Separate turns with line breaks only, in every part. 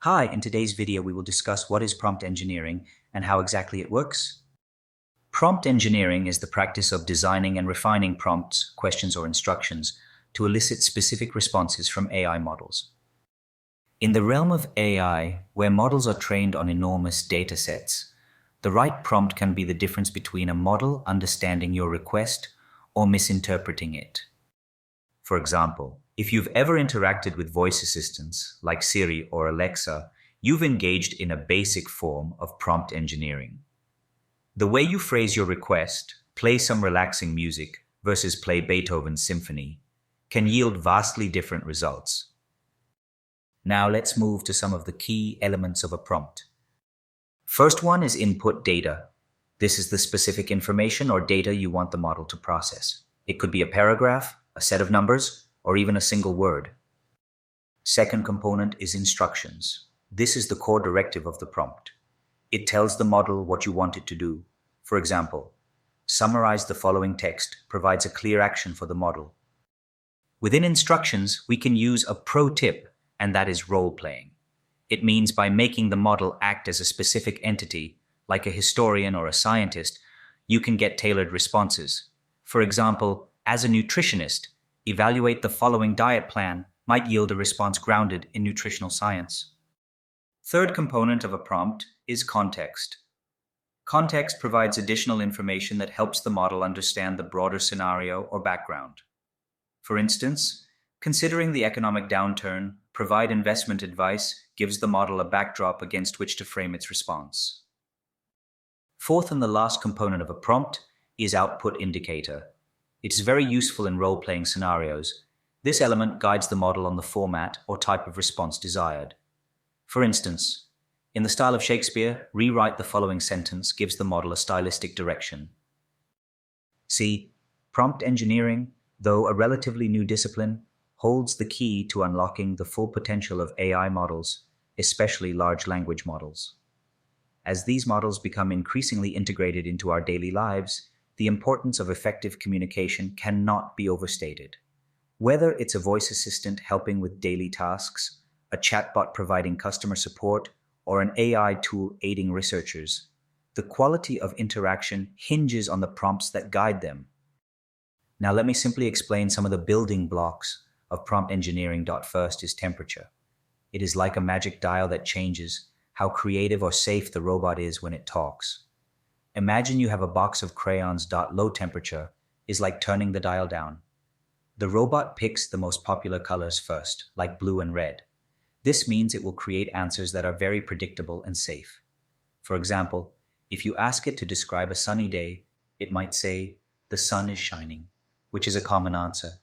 Hi, in today's video we will discuss what is prompt engineering and how exactly it works. Prompt engineering is the practice of designing and refining prompts, questions, or instructions to elicit specific responses from AI models. In the realm of AI, where models are trained on enormous data sets, the right prompt can be the difference between a model understanding your request or misinterpreting it. For example, if you've ever interacted with voice assistants like Siri or Alexa, you've engaged in a basic form of prompt engineering. The way you phrase your request, play some relaxing music versus play Beethoven's symphony, can yield vastly different results. Now let's move to some of the key elements of a prompt. First one is input data. This is the specific information or data you want the model to process. It could be a paragraph, a set of numbers, or even a single word. Second component is instructions. This is the core directive of the prompt. It tells the model what you want it to do. For example, summarize the following text provides a clear action for the model. Within instructions, we can use a pro tip, and that is role-playing. It means by making the model act as a specific entity, like a historian or a scientist, you can get tailored responses. For example, as a nutritionist, evaluate the following diet plan might yield a response grounded in nutritional science. Third component of a prompt is context. Context provides additional information that helps the model understand the broader scenario or background. For instance, considering the economic downturn, provide investment advice gives the model a backdrop against which to frame its response. Fourth and the last component of a prompt is output indicator. It is very useful in role-playing scenarios. This element guides the model on the format or type of response desired. For instance, in the style of Shakespeare, rewrite the following sentence gives the model a stylistic direction. See, prompt engineering, though a relatively new discipline, holds the key to unlocking the full potential of AI models, especially large language models. As these models become increasingly integrated into our daily lives, the importance of effective communication cannot be overstated. Whether it's a voice assistant helping with daily tasks, a chatbot providing customer support, or an AI tool aiding researchers, the quality of interaction hinges on the prompts that guide them. Now let me simply explain some of the building blocks of prompt engineering. First is temperature. It is like a magic dial that changes how creative or safe the robot is when it talks. Imagine you have a box of crayons. Low temperature is like turning the dial down. The robot picks the most popular colors first, like blue and red. This means it will create answers that are very predictable and safe. For example, if you ask it to describe a sunny day, it might say, "The sun is shining," which is a common answer.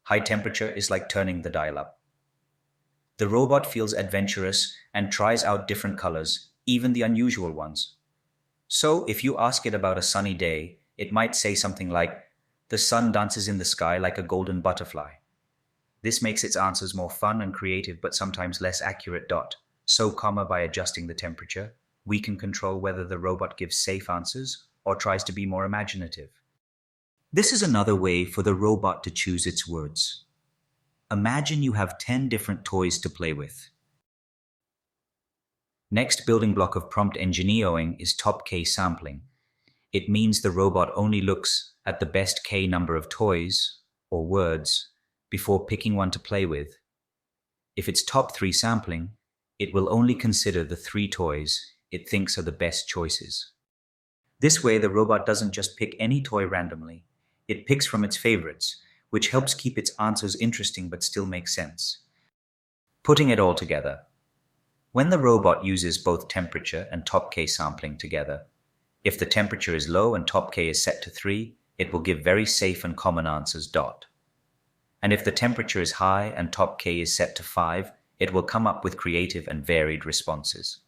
High temperature is like turning the dial up. The robot feels adventurous and tries out different colors, even the unusual ones. So, if you ask it about a sunny day, it might say something like, "The sun dances in the sky like a golden butterfly." This makes its answers more fun and creative, but sometimes less accurate. So, by adjusting the temperature, we can control whether the robot gives safe answers or tries to be more imaginative. This is another way for the robot to choose its words. Imagine you have 10 different toys to play with. Next building block of prompt engineering is top K sampling. It means the robot only looks at the best K number of toys or words before picking one to play with. If it's top 3 sampling, it will only consider the 3 toys it thinks are the best choices. This way, the robot doesn't just pick any toy randomly. It picks from its favorites, which helps keep its answers interesting but still make sense. Putting it all together, when the robot uses both temperature and top K sampling together, if the temperature is low and top K is set to 3, it will give very safe and common answers. And if the temperature is high and top K is set to 5, it will come up with creative and varied responses.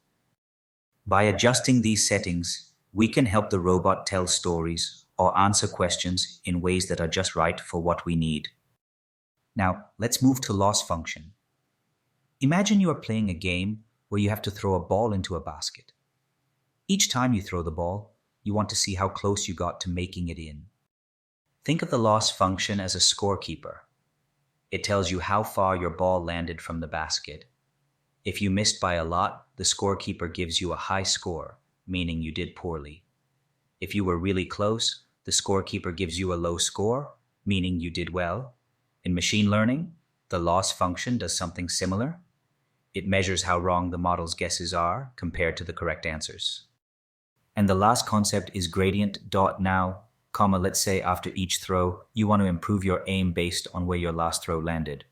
By adjusting these settings, we can help the robot tell stories or answer questions in ways that are just right for what we need. Now, let's move to loss function. Imagine you are playing a game where you have to throw a ball into a basket. Each time you throw the ball, you want to see how close you got to making it in. Think of the loss function as a scorekeeper. It tells you how far your ball landed from the basket. If you missed by a lot, the scorekeeper gives you a high score, meaning you did poorly. If you were really close, the scorekeeper gives you a low score, meaning you did well. In machine learning, the loss function does something similar. It measures how wrong the model's guesses are compared to the correct answers. And the last concept is gradient. Now, let's say after each throw, you want to improve your aim based on where your last throw landed.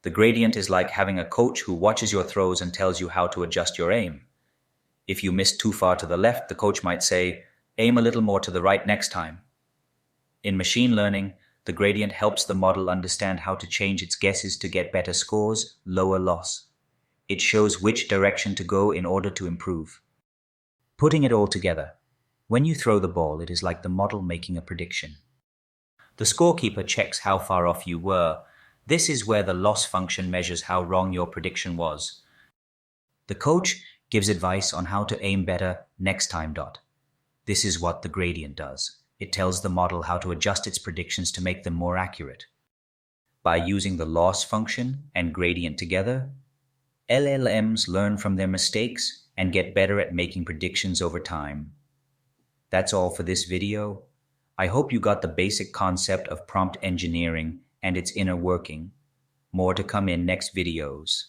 The gradient is like having a coach who watches your throws and tells you how to adjust your aim. If you missed too far to the left, the coach might say, aim a little more to the right next time. In machine learning, the gradient helps the model understand how to change its guesses to get better scores, lower loss. It shows which direction to go in order to improve. Putting it all together, when you throw the ball, it is like the model making a prediction. The scorekeeper checks how far off you were. This is where the loss function measures how wrong your prediction was. The coach gives advice on how to aim better next time. This is what the gradient does. It tells the model how to adjust its predictions to make them more accurate. By using the loss function and gradient together, LLMs learn from their mistakes and get better at making predictions over time. That's all for this video. I hope you got the basic concept of prompt engineering and its inner working. More to come in next videos.